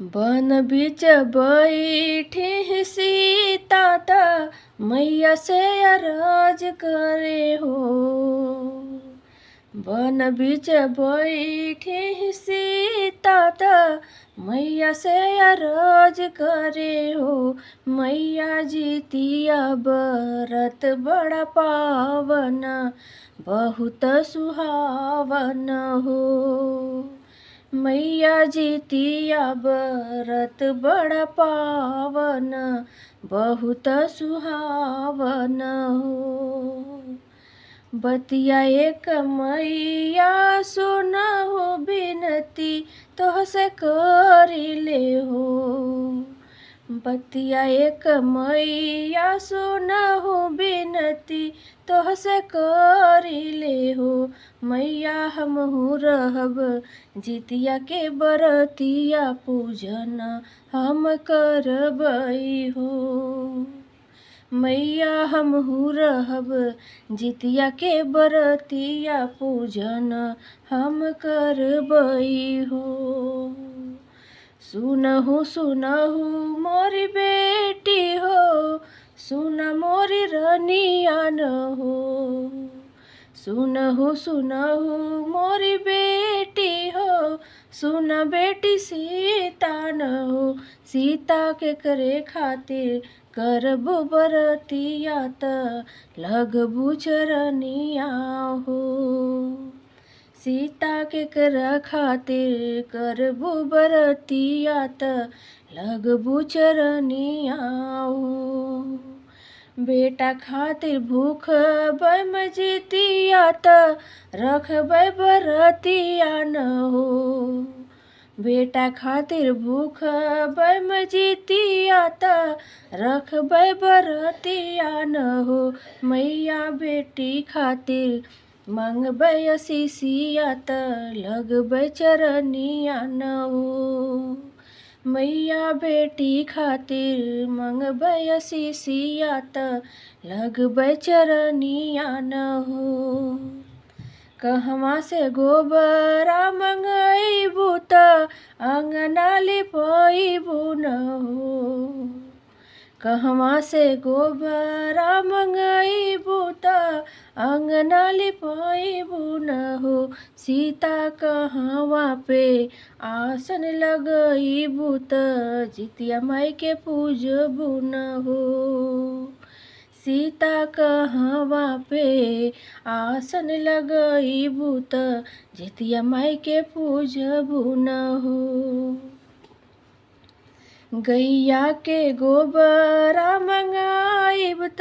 बन बीच बैठी सीता त मैया से अरज करे हो। बन बीच बैठी सीता त मैया से अरज करे हो। मैया जीतिया बरत बड़ा पावन बहुत सुहावन हो। मैया जीतिया बरत बड़ा पावन बहुत सुहावन हो। बतिया एक मैया सुनहु बिनती तोहसे करिले हो। बतिया एक मैया सुनहु बिनती तोहसे करिले हो। मैया हमहू रहब जितिया के बरतिया पूजन हम करबई हो। मैया हमहू रहब जितिया के बरतिया पूजन हम करबई हो। सुनहु सुनहु मोरी बेटी हो, सुन मोरी रनियान हो। सुनहु सुनहु मोरी बेटी हो, सुन बेटी सीता न हो। सीता के करे खातिर करबु बरतिया त लगबु चरनिया हो। सीता के करा खातिर करबु बरतिया त लगबु चरनिया हो। बेटा खातिर भूख बम जितिया त रखबै बरतिया न हो। बेटा खातिर भूख बम जितिया त रखबै बरतिया न हो। मैया बेटी खातिर मंगबै असीसिया त लगबै चरनिया न हो। मैया बेटी खातिर मंगबै असीसिया त लगबै चरनिया न हो। कहवा से गोबरा मंगैबू त अंगना लिपैबू न हो। कहवा से गोबरा मंगैबू त अंगना लिपैबू न हो। सीता कहवा पे आसन लगैबू त जितिया माई के पूजबू न हो। सीता कहवा पे आसन लगैबू त जितिया माई के पूजबू न हो। गैया के गोबरा मंगाइब त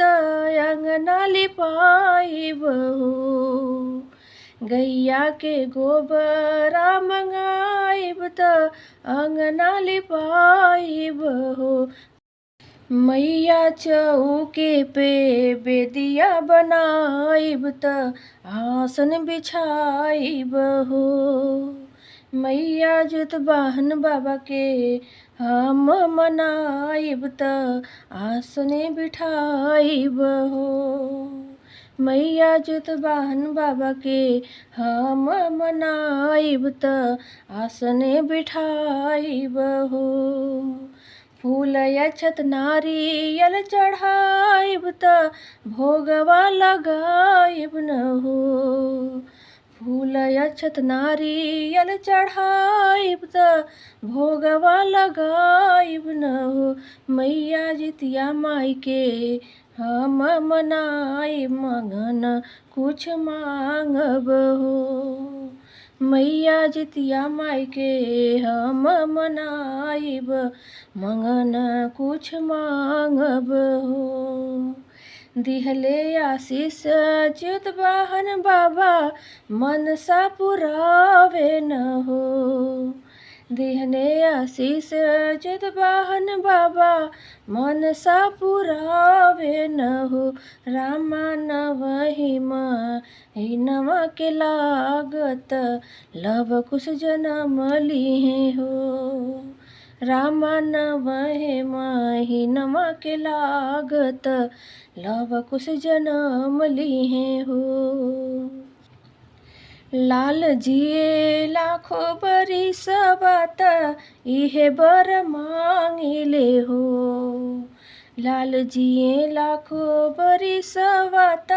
अंगना लिपाइब हो। गैया के गोबरा मंगाइब त अंगना लिपाइब हो। मैया चौके पे बेदिया बनाइब त आसन बिछाइब हो। मैया जुतवाहन बाबा के हम मनाइब त आसने बिठाइब हो। मैया जुतवाहन बाबा के हम मनाइब त आसने बिठाइब हो। फूल अक्षत नारियल चढ़ाइब त भोगवा लगाइब न हो। फूल अक्षत नारियल चढ़ाइब त भोगवा लगाइब न हो। मैया जितिया माई के हम मनाइब मगन कुछ मांगब हो। मैया जितिया माई के हम मनाइब मंगन कुछ मांगब हो। दिहले आशीष जुतवाहन बाबा मनसा पुरावे न हो। दिहले आशीष जुतवाहन बाबा मनसा पुरावे न हो। रामा नवहि महीनवा के लागत लव कुश जनम लिहे हो। रामा नवहि महीनवा के लागत लव कुश जनम लिहे हो। लाल जिए लाखो बरिस बात इहे बर मांगिले हो। लाल जिए लाखो बरिस बात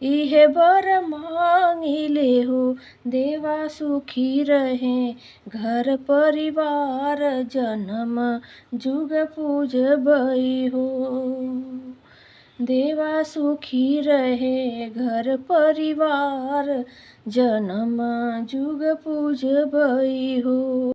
इहे बर मांगिले हो। देवा सुखी रहे घर परिवार जन्म जुग पूजबई हो। देवा सुखी रहे घर परिवार जन्म जुग पूजबई हो।